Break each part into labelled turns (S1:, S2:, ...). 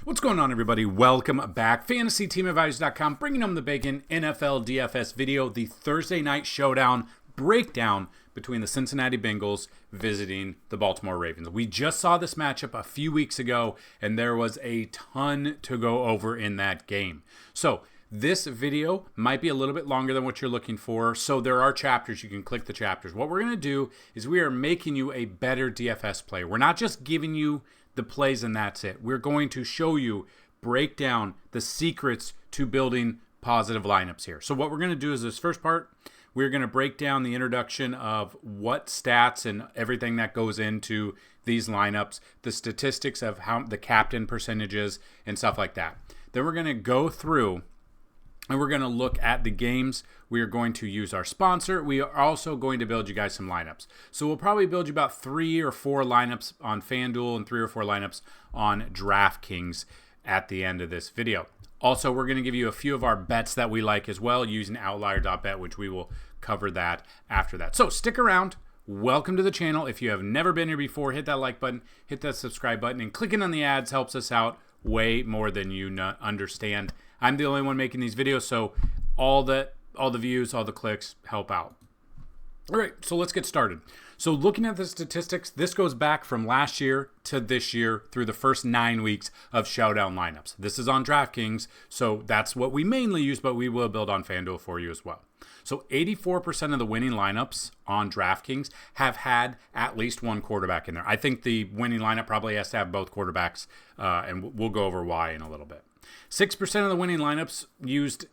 S1: What's going on, everybody? Welcome back. FantasyTeamAdvisors.com, bringing home the bacon NFL DFS video, the Thursday night showdown breakdown between the Cincinnati Bengals visiting the Baltimore Ravens. We just saw this matchup a few weeks ago, and there was a ton to go over in that game. So this video might be a little bit longer than what you're looking for, so there are chapters. You can click the chapters. What we're going to do is we are making you a better DFS player. We're not just giving you the plays and that's it. We're going to show you, break down the secrets to building positive lineups here. So what we're going to do is this first part, we're going to break down the introduction of what stats and everything that goes into these lineups, the statistics of how the captain percentages and stuff like that. Then we're going to go through and we're going to look at the games. We are going to use our sponsor. We are also going to build you guys some lineups. So we'll probably build you about 3 or 4 lineups on FanDuel and 3 or 4 lineups on DraftKings at the end of this video. Also, we're going to give you a few of our bets that we like as well using Outlier.bet, which we will cover that after that. So stick around. Welcome to the channel. If you have never been here before, hit that like button, hit that subscribe button, and clicking on the ads helps us out way more than you understand. I'm the only one making these videos, so all the views, all the clicks help out. All right, so let's get started. So looking at the statistics, this goes back from last year to this year through the first 9 weeks of showdown lineups. This is on DraftKings, so that's what we mainly use, but we will build on FanDuel for you as well. So 84% of the winning lineups on DraftKings have had at least one quarterback in there. I think the winning lineup probably has to have both quarterbacks, and we'll go over why in a little bit. 6% of the winning lineups used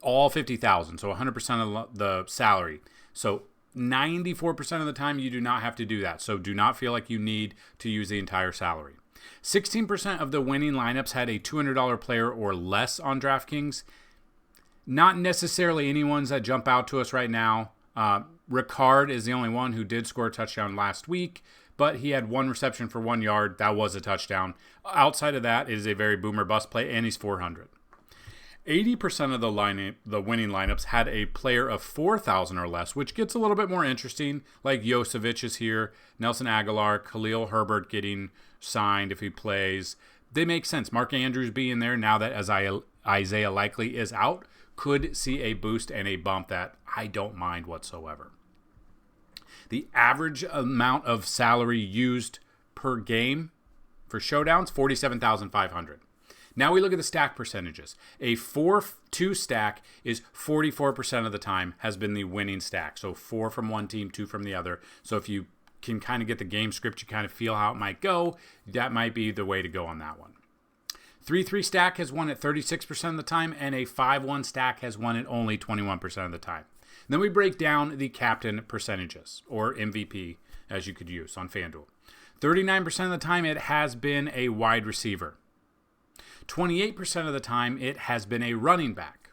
S1: all 50,000, so 100% of the salary. So 94% of the time you do not have to do that. So do not feel like you need to use the entire salary. 16% of the winning lineups had a $200 player or less on DraftKings. Not necessarily any ones that jump out to us right now. Ricard is the only one who did score a touchdown last week, but he had 1 reception for 1 yard. That was a touchdown. Outside of that, it is a very boomer bust play, and he's 400. 80% of the winning lineups had a player of 4,000 or less, which gets a little bit more interesting, like Yosevich is here, Nelson Aguilar, Khalil Herbert getting signed if he plays. They make sense. Mark Andrews being there now that Isaiah Likely is out could see a boost and a bump that I don't mind whatsoever. The average amount of salary used per game for showdowns, 47,500. Now we look at the stack percentages. A 4-2 stack is 44% of the time has been the winning stack. So 4 from one team, 2 from the other. So if you can kind of get the game script, you kind of feel how it might go, that might be the way to go on that one. 3-3 stack has won at 36% of the time, and a 5-1 stack has won at only 21% of the time. Then we break down the captain percentages, or MVP, as you could use on FanDuel. 39% of the time, it has been a wide receiver. 28% of the time, it has been a running back.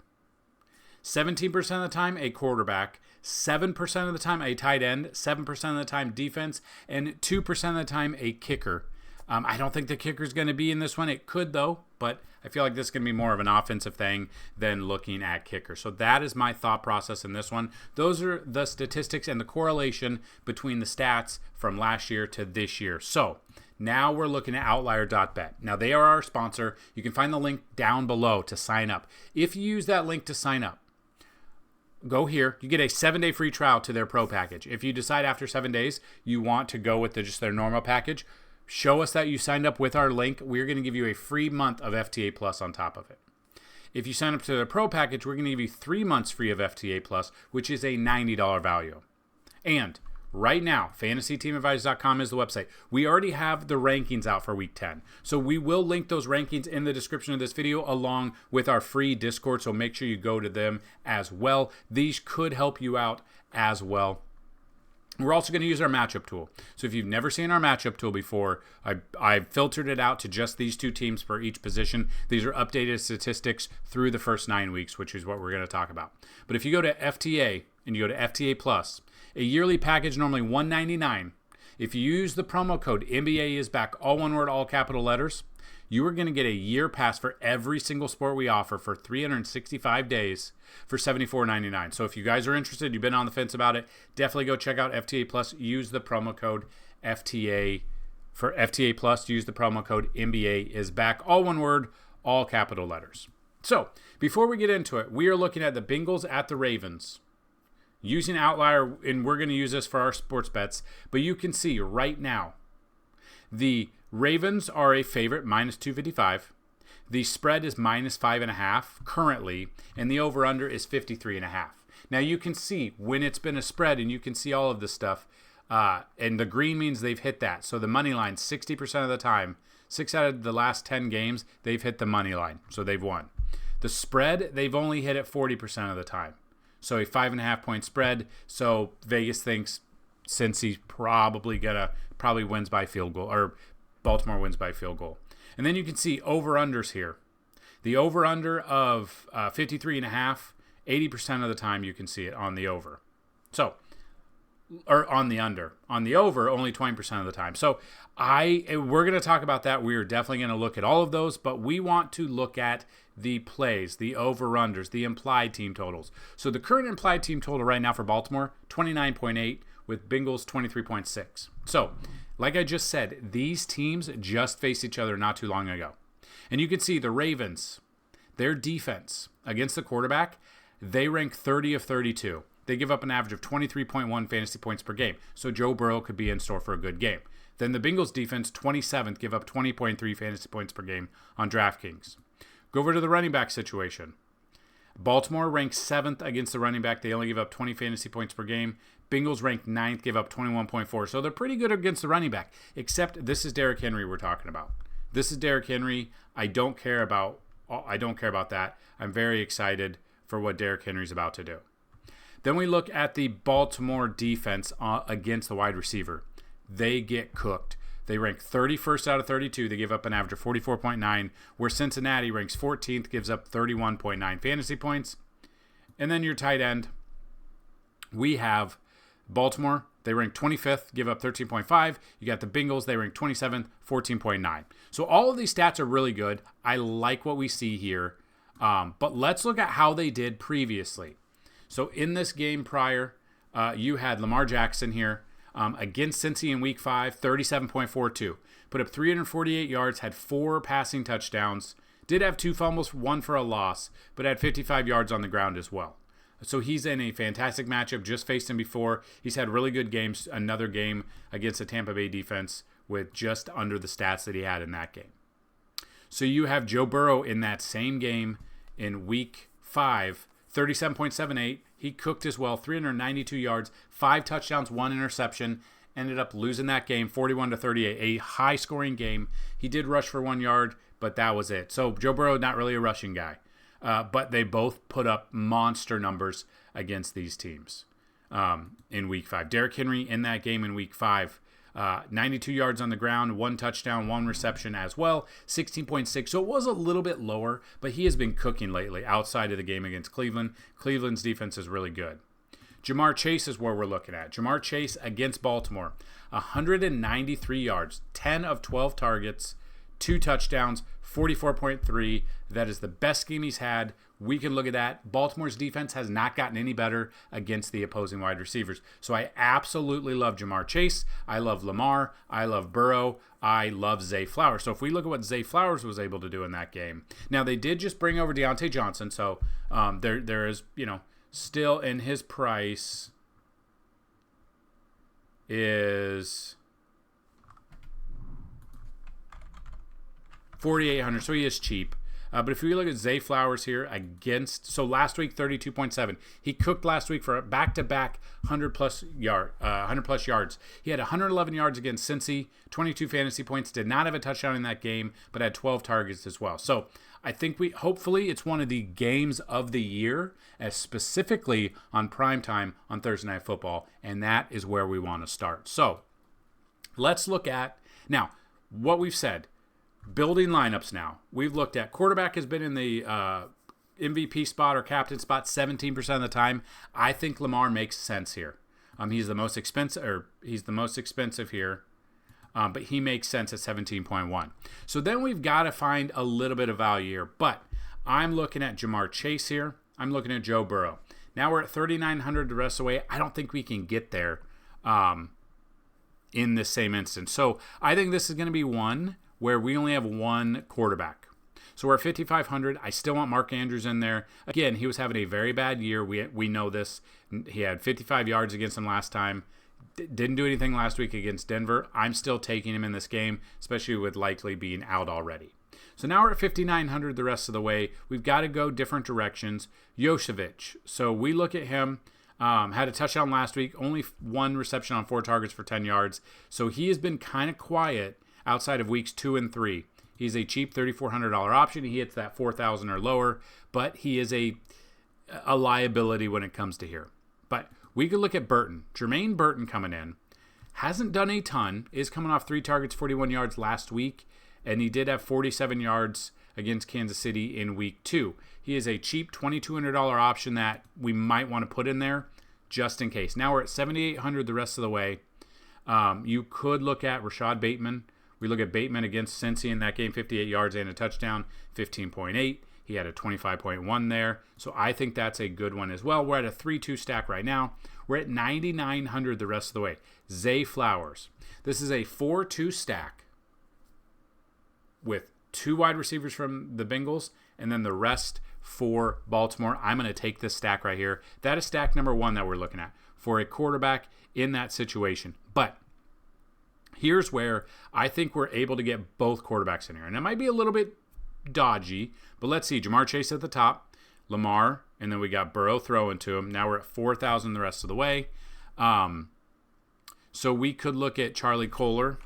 S1: 17% of the time, a quarterback. 7% of the time, a tight end. 7% of the time, defense. And 2% of the time, a kicker. I don't think the kicker is going to be in this one. It could, though, but I feel like this is going to be more of an offensive thing than looking at kicker. So that is my thought process in this one. Those are the statistics and the correlation between the stats from last year to this year. So now we're looking at Outlier.bet. Now they are our sponsor. You can find the link down below to sign up. If you use that link to sign up, go here. You get a 7-day free trial to their pro package. If you decide after 7 days you want to go with just their normal package, show us that you signed up with our link. We're going to give you a free month of FTA Plus on top of it. If you sign up to the Pro package, we're going to give you 3 months free of FTA Plus, which is a $90 value. And right now, FantasyTeamAdvisors.com is the website. We already have the rankings out for Week 10. So we will link those rankings in the description of this video along with our free Discord, so make sure you go to them as well. These could help you out as well. We're also going to use our matchup tool. So if you've never seen our matchup tool before, I've filtered it out to just these 2 teams for each position. These are updated statistics through the first 9 weeks, which is what we're going to talk about. But if you go to FTA and you go to FTA Plus, a yearly package normally $199. If you use the promo code NBA is back, all one word, all capital letters, you are going to get a year pass for every single sport we offer for 365 days for $74.99. So if you guys are interested, you've been on the fence about it, definitely go check out FTA Plus. Use the promo code FTA For FTA Plus, use the promo code NBA is back. All one word, all capital letters. So, before we get into it, we are looking at the Bengals at the Ravens. Using Outlier, and we're going to use this for our sports bets. But you can see right now, the Ravens are a favorite, minus 255. The spread is minus 5.5 currently, and the over-under is 53.5. Now, you can see when it's been a spread, and you can see all of this stuff, and the green means they've hit that. So the money line, 60% of the time, 6 out of the last 10 games, they've hit the money line. So they've won. The spread, they've only hit it 40% of the time. So a 5.5-point spread. So Vegas thinks Cincy probably wins by field goal, or Baltimore wins by field goal. And then you can see over-unders here. The over-under of 53.5, 80% of the time you can see it on the over. So, or on the under. On the over, only 20% of the time. So we're going to talk about that. We are definitely going to look at all of those, but we want to look at the plays, the over-unders, the implied team totals. So the current implied team total right now for Baltimore, 29.8, with Bengals 23.6. So, like I just said, these teams just faced each other not too long ago. And you can see the Ravens, their defense against the quarterback, they rank 30 of 32. They give up an average of 23.1 fantasy points per game. So Joe Burrow could be in store for a good game. Then the Bengals defense, 27th, give up 20.3 fantasy points per game on DraftKings. Go over to the running back situation. Baltimore ranks 7th against the running back. They only give up 20 fantasy points per game. Bengals ranked 9th, give up 21.4. So they're pretty good against the running back, except this is Derrick Henry we're talking about. This is Derrick Henry. I don't care about that. I'm very excited for what Derrick Henry's about to do. Then we look at the Baltimore defense against the wide receiver. They get cooked. They rank 31st out of 32. They give up an average of 44.9, where Cincinnati ranks 14th, gives up 31.9 fantasy points. And then your tight end, we have Baltimore. They rank 25th, give up 13.5. You got the Bengals. They rank 27th, 14.9. So all of these stats are really good. I like what we see here. But let's look at how they did previously. So in this game prior, you had Lamar Jackson here against Cincy in Week 5, 37.42. Put up 348 yards, had 4 passing touchdowns. Did have 2 fumbles, 1 for a loss, but had 55 yards on the ground as well. So he's in a fantastic matchup. Just faced him before. He's had really good games. Another game against the Tampa Bay defense with just under the stats that he had in that game. So you have Joe Burrow in that same game in Week 5, 37.78. He cooked as well, 392 yards, 5 touchdowns, 1 interception. Ended up losing that game, 41-38. A high-scoring game. He did rush for 1 yard, but that was it. So Joe Burrow, not really a rushing guy. But they both put up monster numbers against these teams in Week 5. Derrick Henry in that game in Week 5, 92 yards on the ground, 1 touchdown, 1 reception as well, 16.6. So it was a little bit lower, but he has been cooking lately outside of the game against Cleveland. Cleveland's defense is really good. Jamar Chase is where we're looking at. Jamar Chase against Baltimore, 193 yards, 10 of 12 targets, 2 touchdowns, 44.3. That is the best game he's had. We can look at that. Baltimore's defense has not gotten any better against the opposing wide receivers. So I absolutely love Jamar Chase. I love Lamar. I love Burrow. I love Zay Flowers. So if we look at what Zay Flowers was able to do in that game. Now, they did just bring over Deontay Johnson. So there is, still in his price is $4,800, so he is cheap. But if we look at Zay Flowers here so last week 32.7. He cooked last week for a back-to-back 100+ yards. He had 111 yards against Cincy, 22 fantasy points. Did not have a touchdown in that game, but had 12 targets as well. So I think hopefully it's one of the games of the year, as specifically on primetime on Thursday Night Football, and that is where we want to start. So let's look at now what we've said. Building lineups now. We've looked at quarterback has been in the MVP spot or captain spot 17% of the time. I think Lamar makes sense here. He's the most expensive here, but he makes sense at 17.1. So then we've got to find a little bit of value here. But I'm looking at Jamar Chase here. I'm looking at Joe Burrow. Now we're at 3,900 the rest of the way. I don't think we can get there. in this same instance. So I think this is going to be one where we only have one quarterback. So we're at 5,500. I still want Mark Andrews in there. Again, he was having a very bad year. We know this. He had 55 yards against him last time. Didn't do anything last week against Denver. I'm still taking him in this game, especially with likely being out already. So now we're at 5,900 the rest of the way. We've got to go different directions. Jošević. So we look at him. Had a touchdown last week. Only one reception on 4 targets for 10 yards. So he has been kind of quiet outside of weeks 2 and 3. He's a cheap $3,400 option. He hits that 4,000 or lower, but he is a liability when it comes to here. But we could look at Burton. Jermaine Burton coming in. Hasn't done a ton. Is coming off 3 targets, 41 yards last week, and he did have 47 yards against Kansas City in week 2. He is a cheap $2,200 option that we might want to put in there just in case. Now we're at 7,800 the rest of the way. You could look at Rashad Bateman. We look at Bateman against Cincy in that game, 58 yards and a touchdown, 15.8. He had a 25.1 there. So I think that's a good one as well. We're at a 3-2 stack right now. We're at 9,900 the rest of the way. Zay Flowers. This is a 4-2 stack with 2 wide receivers from the Bengals and then the rest for Baltimore. I'm going to take this stack right here. That is stack number 1 that we're looking at for a quarterback in that situation. But here's where I think we're able to get both quarterbacks in here. And it might be a little bit dodgy, but let's see. Jamar Chase at the top, Lamar, and then we got Burrow throwing to him. Now we're at 4,000 the rest of the way. So we could look at Charlie Kolar,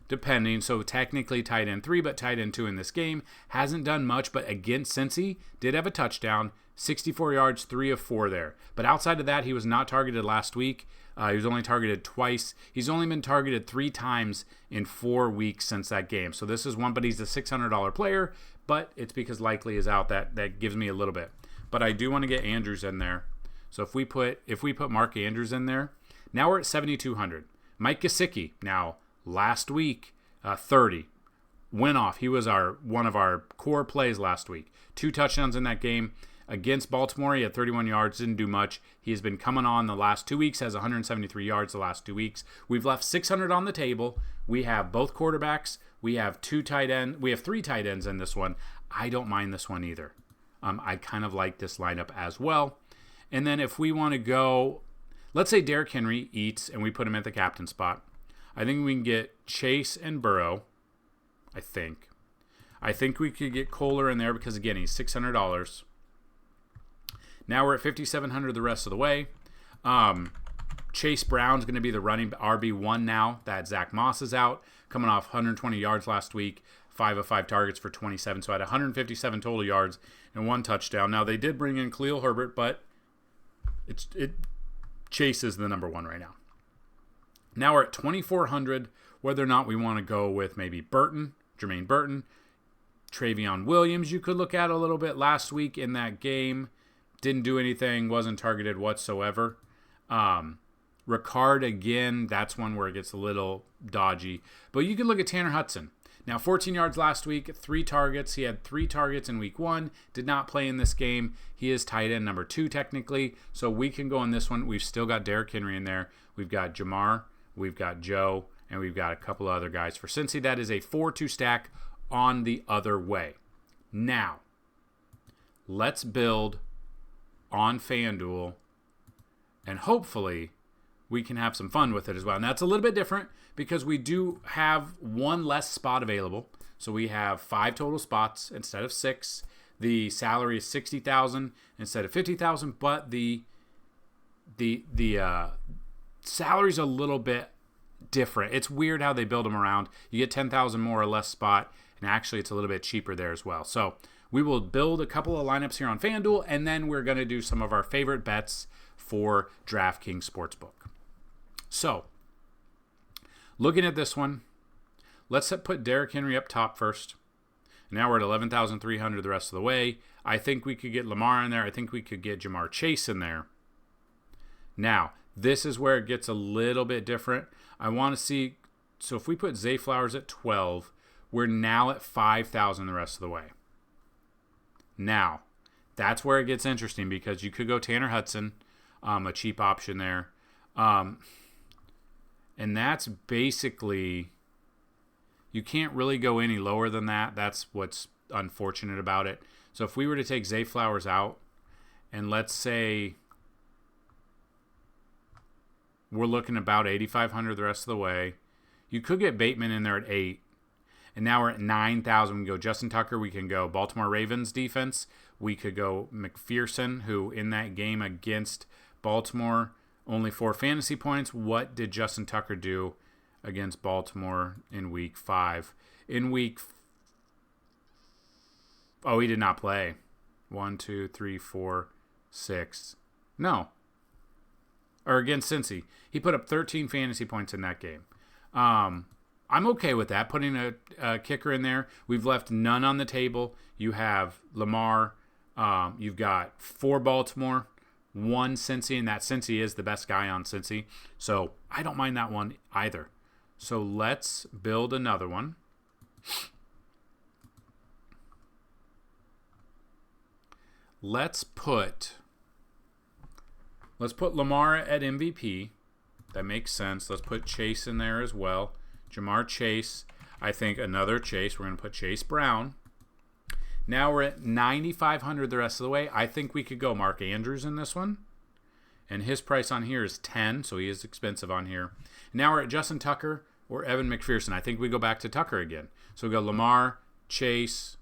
S1: depending. So technically tight end 3, but tight end 2 in this game. Hasn't done much, but against Cincy, did have a touchdown, 64 yards, 3 of 4 there. But outside of that, he was not targeted last week. He was only targeted twice. He's only been targeted 3 times in 4 weeks since that game. So this is one, but he's a $600 player, but it's because Likely is out. That gives me a little bit. But I do want to get Andrews in there. So if we put Mark Andrews in there, now we're at 7,200. Mike Gesicki, now last week, 30. Went off. He was one of our core plays last week. 2 touchdowns in that game. Against Baltimore, he had 31 yards, didn't do much. He has been coming on the last 2 weeks, has 173 yards the last 2 weeks. We've left 600 on the table. We have both quarterbacks. We have 3 tight ends in this one. I don't mind this one either. I kind of like this lineup as well. And then if we want to go, let's say Derrick Henry eats and we put him at the captain spot. I think we can get Chase and Burrow, I think. I think we could get Kolar in there because, again, he's $600. Now we're at 5,700 the rest of the way. Chase Brown's going to be the running RB1 now that Zach Moss is out, coming off 120 yards last week, 5 of 5 targets for 27. So I had 157 total yards and 1 touchdown. Now they did bring in Khalil Herbert, but Chase is the number 1 right now. Now we're at 2,400, whether or not we want to go with maybe Jermaine Burton, Travion Williams you could look at a little bit last week in that game. Didn't do anything, wasn't targeted whatsoever. Ricard, again, that's one where it gets a little dodgy. But you can look at Tanner Hudson. Now, 14 yards last week, 3 targets. He had 3 targets in week 1. Did not play in this game. He is tight end number 2 technically. So we can go in this one. We've still got Derrick Henry in there. We've got Jamar. We've got Joe. And we've got a couple of other guys for Cincy. That is a 4-2 stack on the other way. Now, let's build on FanDuel, and hopefully we can have some fun with it as well. And that's a little bit different because we do have 1 less spot available. So we have 5 total spots instead of 6. The salary is $60,000 instead of $50,000, but the salary's a little bit different. It's weird how they build them around. You get 10,000 more or less spot, and actually it's a little bit cheaper there as well. So we will build a couple of lineups here on FanDuel, and then we're going to do some of our favorite bets for DraftKings Sportsbook. So, looking at this one, let's put Derrick Henry up top first. Now we're at 11,300 the rest of the way. I think we could get Lamar in there. I think we could get Jamar Chase in there. Now, this is where it gets a little bit different. I want to see, so if we put Zay Flowers at 12, we're now at 5,000 the rest of the way. Now, that's where it gets interesting because you could go Tanner Hudson, a cheap option there. And And that's basically, you can't really go any lower than that. That's what's unfortunate about it. So if we were to take Zay Flowers out, and let's say we're looking about 8,500 the rest of the way, you could get Bateman in there at 8. And now we're at 9,000. We can go Justin Tucker. We can go Baltimore Ravens defense. We could go McPherson, who in that game against Baltimore, only 4 fantasy points. What did Justin Tucker do against Baltimore in week 5? Oh, he did not play. 1, 2, 3, 4, 6. No. Or against Cincy. He put up 13 fantasy points in that game. I'm okay with that, putting a kicker in there. We've left none on the table. You have Lamar. You've got 4 Baltimore, 1 Cincy, and that Cincy is the best guy on Cincy. So I don't mind that one either. So let's build another one. Let's put Lamar at MVP. That makes sense. Let's put Chase in there as well. Jamar Chase. I think another Chase. We're going to put Chase Brown. Now we're at 9,500 the rest of the way. I think we could go Mark Andrews in this one. And his price on here is 10, so he is expensive on here. Now we're at Justin Tucker or Evan McPherson. I think we go back to Tucker again. So we go Lamar, Chase,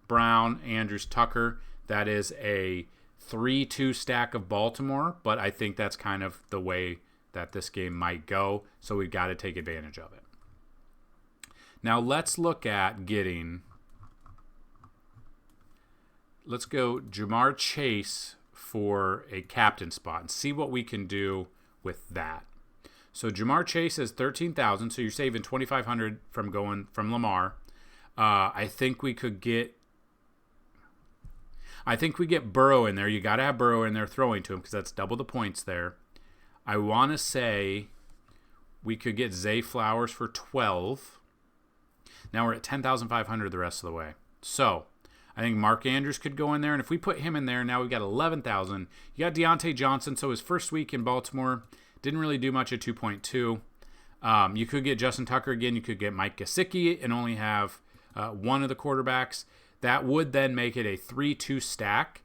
S1: Brown, Andrews, Tucker. That is a 3-2 stack of Baltimore, but I think that's kind of the way that this game might go, so we've got to take advantage of it. Now let's look at let's go Jamar Chase for a captain spot and see what we can do with that. So Jamar Chase is 13,000, so you're saving 2,500 from going from Lamar. I think we get Burrow in there. You got to have Burrow in there throwing to him because that's double the points there. I want to say we could get Zay Flowers for 12. Now we're at 10,500 the rest of the way. So I think Mark Andrews could go in there. And if we put him in there, now we've got 11,000. You got Deontay Johnson. So his first week in Baltimore didn't really do much at 2.2. You could get Justin Tucker again. You could get Mike Gesicki and only have one of the quarterbacks. That would then make it a 3-2 stack,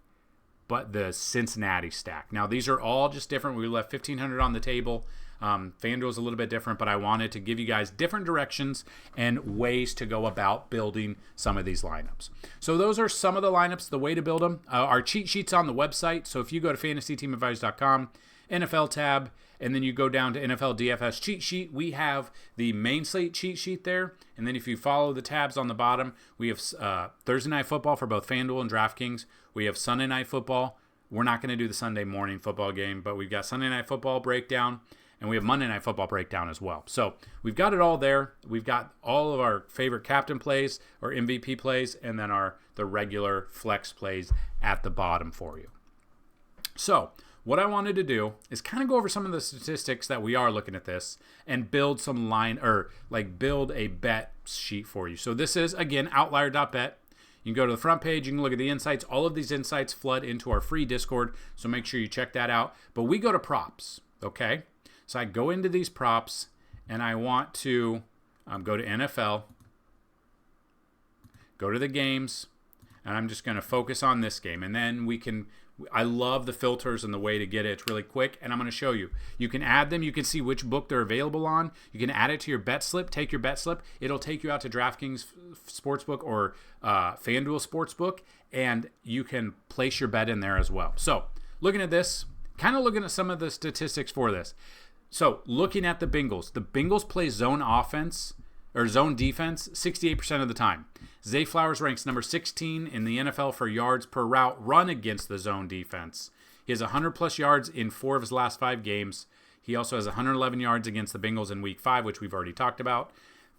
S1: but the Cincinnati stack. Now, these are all just different. We left 1,500 on the table. FanDuel's a little bit different, but I wanted to give you guys different directions and ways to go about building some of these lineups. So those are some of the lineups, the way to build them. Our cheat sheet's on the website. So if you go to FantasyTeamAdvisors.com, NFL tab, and then you go down to NFL DFS cheat sheet, we have the main slate cheat sheet there. And then if you follow the tabs on the bottom, we have Thursday Night Football for both FanDuel and DraftKings. We have Sunday Night Football. We're not going to do the Sunday morning football game, but we've got Sunday Night Football breakdown, and we have Monday Night Football breakdown as well. So we've got it all there. We've got all of our favorite captain plays or MVP plays, and then the regular flex plays at the bottom for you. So what I wanted to do is kind of go over some of the statistics that we are looking at this and build some build a bet sheet for you. So this is, again, outlier.bet. You can go to the front page. You can look at the insights. All of these insights flood into our free Discord, so make sure you check that out. But we go to props, okay? So I go into these props, and I want to go to NFL, go to the games, and I'm just going to focus on this game. And then I love the filters and the way to get it. It's really quick, and I'm going to show you. You can add them. You can see which book they're available on. You can add it to your bet slip. Take your bet slip. It'll take you out to DraftKings Sportsbook or FanDuel Sportsbook, and you can place your bet in there as well. So looking at this, kind of looking at some of the statistics for this. So looking at the Bengals play zone offense or zone defense 68% of the time. Zay Flowers ranks number 16 in the NFL for yards per route run against the zone defense. He has 100-plus yards in 4 of his last 5 games. He also has 111 yards against the Bengals in Week 5, which we've already talked about.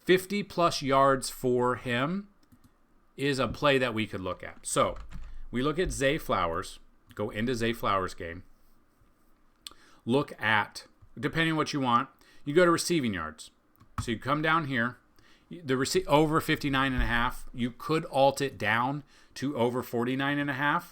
S1: 50-plus yards for him is a play that we could look at. So we look at Zay Flowers, go into Zay Flowers' game. Look at, depending on what you want, you go to receiving yards. So you come down here. The over 59.5, you could alt it down to over 49.5,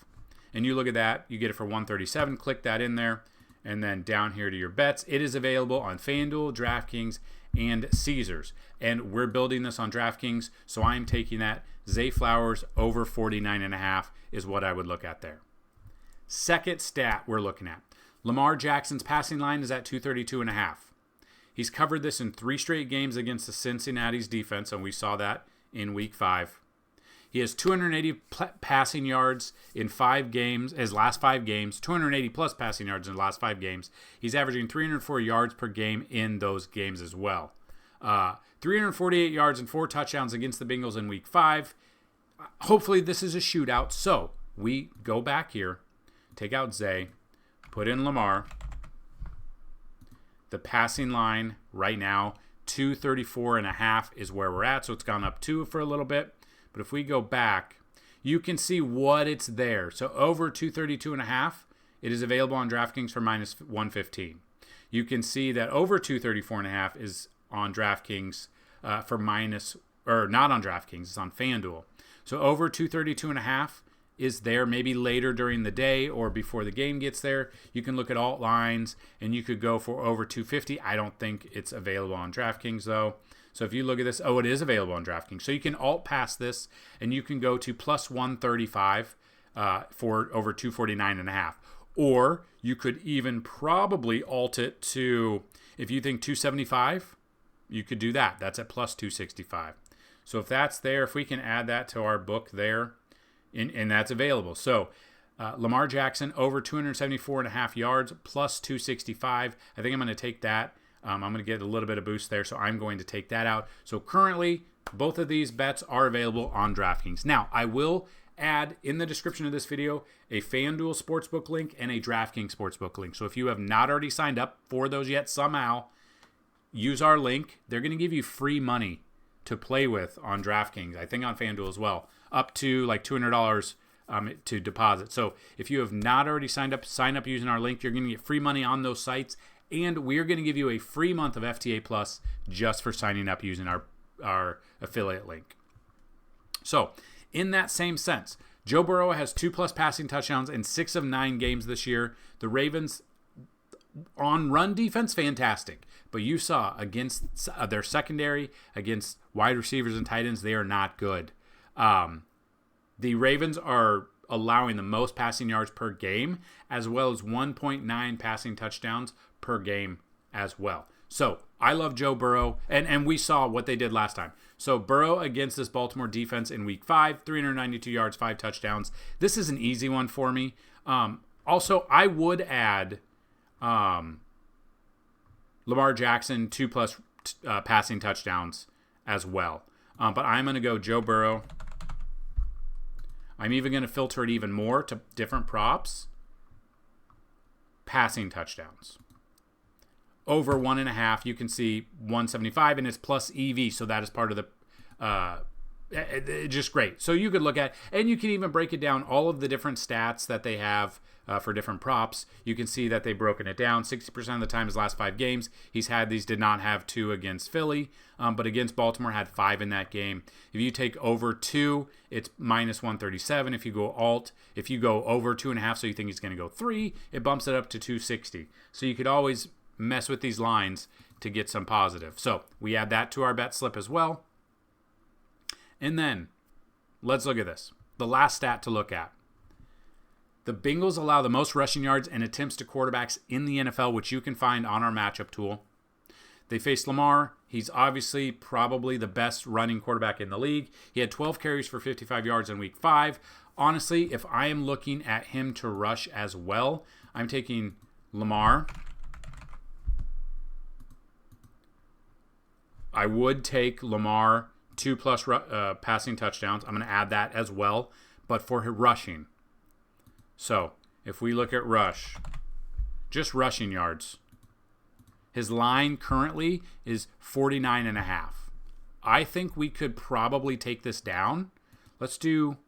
S1: and you look at that, you get it for 137. Click that in there, And then down here to your bets. It is available on FanDuel, DraftKings, and Caesars. And we're building this on DraftKings, so I'm taking that. Zay Flowers over 49.5 is what I would look at there. Second stat we're looking at. Lamar Jackson's passing line is at 232.5. He's covered this in 3 straight games against the Cincinnati's defense, and we saw that in Week 5. He has 280 passing yards in 5 games, his last 5 games, 280 plus passing yards in the last 5 games. He's averaging 304 yards per game in those games as well. 348 yards and 4 touchdowns against the Bengals in Week 5. Hopefully this is a shootout. So we go back here, take out Zay, put in Lamar. The passing line right now, 234.5 is where we're at. So it's gone up 2 for a little bit. But if we go back, you can see what it's there. So over 232.5, it is available on DraftKings for minus 115. You can see that over 234.5 is on DraftKings for minus, or not on DraftKings, it's on FanDuel. So over 232.5 is there, maybe later during the day or before the game gets there. You can look at alt lines and you could go for over 250. I don't think it's available on DraftKings though. So if you look at this, it is available on DraftKings. So you can alt pass this and you can go to plus 135 for over 249.5. Or you could even probably alt it to, if you think 275, you could do that. That's at plus 265. So if that's there, if we can add that to our book there, and that's available. So Lamar Jackson over 274.5 yards plus 265. I think I'm going to take that. I'm going to get a little bit of boost there, so I'm going to take that out. So currently, both of these bets are available on DraftKings. Now, I will add in the description of this video a FanDuel Sportsbook link and a DraftKings Sportsbook link. So if you have not already signed up for those yet somehow, use our link. They're going to give you free money to play with on DraftKings. I think on FanDuel as well, up to like $200 to deposit. So if you have not already signed up, sign up using our link. You're going to get free money on those sites. And we're going to give you a free month of FTA Plus just for signing up using our affiliate link. So, in that same sense, Joe Burrow has 2+ passing touchdowns in 6 of 9 games this year. The Ravens, on run defense, fantastic. But you saw against their secondary, against wide receivers and tight ends, they are not good. The Ravens are allowing the most passing yards per game, as well as 1.9 passing touchdowns per game as well. So I love Joe Burrow, and we saw what they did last time. So Burrow against this Baltimore defense in Week 5, 392 yards, 5 touchdowns. This is an easy one for me. Also, I would add Lamar Jackson 2+ passing touchdowns as well. But I'm going to go Joe Burrow. I'm even going to filter it even more to different props. Passing touchdowns. Over 1.5, you can see 175, and it's plus EV, so that is part of the just great. So you could look at, and you can even break it down, all of the different stats that they have for different props. You can see that they've broken it down. 60% of the time his last 5 games, he's had these, did not have 2 against Philly, but against Baltimore had 5 in that game. If you take over 2, it's minus 137. If you go alt, if you go over 2.5, so you think he's going to go 3, it bumps it up to 260. So you could always mess with these lines to get some positive. So we add that to our bet slip as well. And then let's look at this. The last stat to look at. The Bengals allow the most rushing yards and attempts to quarterbacks in the NFL, which you can find on our matchup tool. They face Lamar. He's obviously probably the best running quarterback in the league. He had 12 carries for 55 yards in Week 5. Honestly, if I am looking at him to rush as well, I'm taking Lamar. I would take Lamar 2+ passing touchdowns. I'm going to add that as well, but for rushing. So if we look at rush, just rushing yards, his line currently is 49.5. I think we could probably take this down. Let's do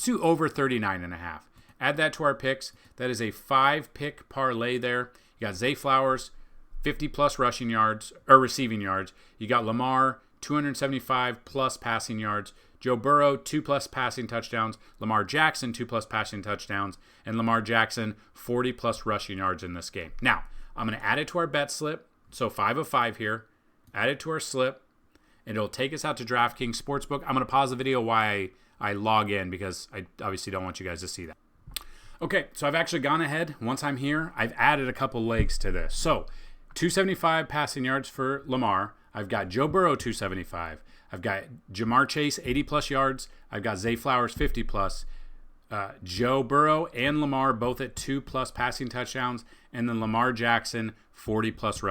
S1: over 39.5. Add that to our picks. That is a 5-pick parlay there. You got Zay Flowers, 50+ rushing yards or receiving yards. You got Lamar 275 plus passing yards. Joe Burrow, 2+ passing touchdowns. Lamar Jackson, 2+ passing touchdowns. And Lamar Jackson, 40+ rushing yards in this game. Now, I'm going to add it to our bet slip. So 5 of 5 here. Add it to our slip. And it'll take us out to DraftKings Sportsbook. I'm going to pause the video while I log in because I obviously don't want you guys to see that. Okay, so I've actually gone ahead. Once I'm here, I've added a couple legs to this. So 275 passing yards for Lamar. I've got Joe Burrow, 275. I've got Jamar Chase, 80+ yards. I've got Zay Flowers, 50+. Joe Burrow and Lamar both at 2+ passing touchdowns. And then Lamar Jackson, 40+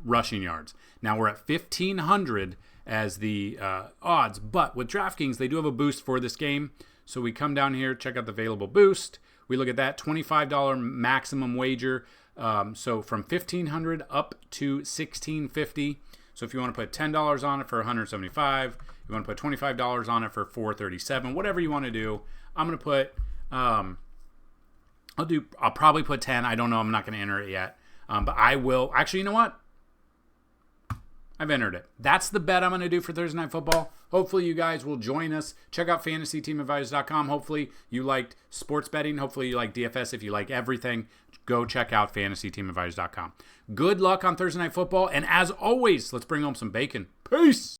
S1: rushing yards. Now we're at 1,500 as the odds. But with DraftKings, they do have a boost for this game. So we come down here, check out the available boost. We look at that, $25 maximum wager. So from 1,500 up to 1,650. So if you want to put $10 on it for 175, you want to put $25 on it for 437, whatever you want to do. I'm going to put, I'll probably put 10. I don't know. I'm not going to enter it yet. But I will. Actually, you know what? I've entered it. That's the bet I'm going to do for Thursday Night Football. Hopefully you guys will join us. Check out FantasyTeamAdvisors.com. Hopefully you liked sports betting. Hopefully you like DFS. If you like everything, go check out FantasyTeamAdvisors.com. Good luck on Thursday Night Football. And as always, let's bring home some bacon. Peace!